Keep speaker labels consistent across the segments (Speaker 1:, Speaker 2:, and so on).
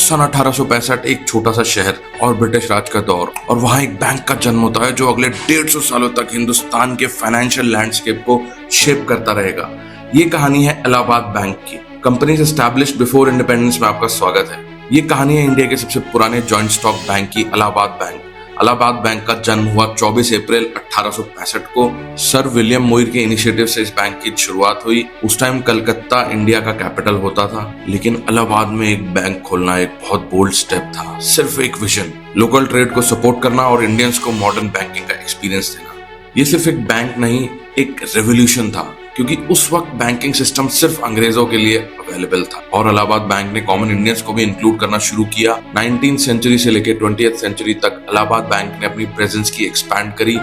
Speaker 1: सन 1865 एक छोटा सा शहर और ब्रिटिश राज का दौर, और वहां एक बैंक का जन्म होता है जो अगले 150 सालों तक हिंदुस्तान के फाइनेंशियल लैंडस्केप को शेप करता रहेगा। ये कहानी है इलाहाबाद बैंक की। कंपनीज एस्टैब्लिश्ड बिफोर इंडिपेंडेंस में आपका स्वागत है। ये कहानी है इंडिया के सबसे पुराने जॉइंट स्टॉक बैंक की, इलाहाबाद बैंक। इलाहाबाद बैंक का जन्म हुआ 24 अप्रैल 1865 को। सर विलियम मोइर के इनिशिएटिव से इस बैंक की शुरुआत हुई। उस टाइम कलकत्ता इंडिया का कैपिटल होता था, लेकिन इलाहाबाद में एक बैंक खोलना एक बहुत बोल्ड स्टेप था। सिर्फ एक विजन, लोकल ट्रेड को सपोर्ट करना और इंडियंस को मॉडर्न बैंकिंग का एक्सपीरियंस देना। ये सिर्फ एक बैंक नहीं, एक रेवोल्यूशन था, क्योंकि उस वक्त बैंकिंग सिस्टम सिर्फ अंग्रेजों के लिए अवेलेबल था और इलाहाबाद बैंक ने कॉमन इंडियंस को भी इंक्लूड करना शुरू किया। 19th सेंचुरी से लेकर 20th सेंचुरी तक इलाहाबाद बैंक ने अपनी प्रेजेंस की एक्सपैंड करी।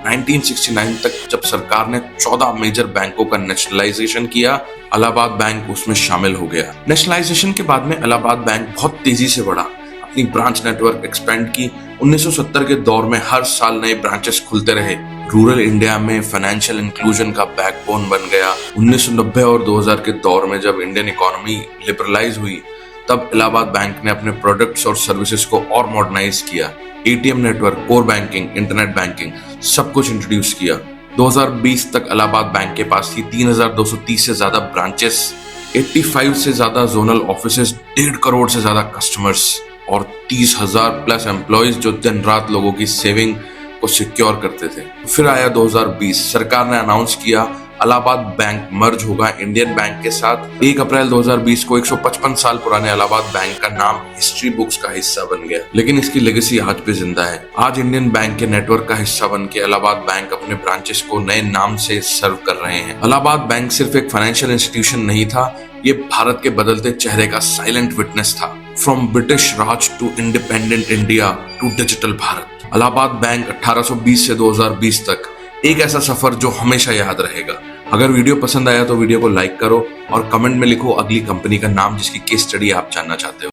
Speaker 1: 1969 तक जब सरकार ने 14 मेजर बैंकों का नेशनलाइजेशन किया, इलाहाबाद बैंक उसमें शामिल हो गया। नेशनलाइजेशन के बाद में इलाहाबाद बैंक बहुत तेजी से बढ़ा, अपनी ब्रांच नेटवर्क एक्सपेंड की। 1970 के दौर में हर साल नए ब्रांचेस खुलते रहे। रूरल इंडिया में फाइनेंशियल इंक्लूजन का बैकबोन बन गया। 1990 और 2000 के दौर में जब इंडियन इकोनॉमी लिबरलाइज हुई, तब इलाहाबाद बैंक ने अपने प्रोडक्ट्स और सर्विसेज को और मॉडर्नाइज किया। ATM network, core banking, internet banking, सब कुछ इंट्रोड्यूस किया। 2020 तक इलाहाबाद बैंक के पास थी 3230 से ज्यादा ब्रांचेस, 85 से ज्यादा जोनल ऑफिसेज, 1.5 करोड़ से ज्यादा कस्टमर्स और 30,000 प्लस एम्प्लॉयज जो दिन रात लोगों की सेविंग को सिक्योर करते थे। फिर आया 2020, सरकार ने अनाउंस किया इलाहाबाद बैंक मर्ज होगा इंडियन बैंक के साथ। 1 अप्रैल 2020 को 155 साल पुराने इलाहाबाद बैंक का नाम हिस्ट्री बुक्स का हिस्सा बन गया, लेकिन इसकी लेगेसी आज भी जिंदा है। आज इंडियन बैंक के नेटवर्क का हिस्सा बन के इलाहाबाद बैंक अपने ब्रांचेस को नए नाम से सर्व कर रहे हैं। इलाहाबाद बैंक सिर्फ एक फाइनेंशियल इंस्टीट्यूशन नहीं था, ये भारत के बदलते चेहरे का साइलेंट विटनेस था। From British Raj to independent India to digital Bharat, Allahabad bank 1820 से 2020 तक एक ऐसा सफर जो हमेशा याद रहेगा। अगर वीडियो पसंद आया तो वीडियो को लाइक करो और कमेंट में लिखो अगली कंपनी का नाम जिसकी केस स्टडी आप जानना चाहते हो।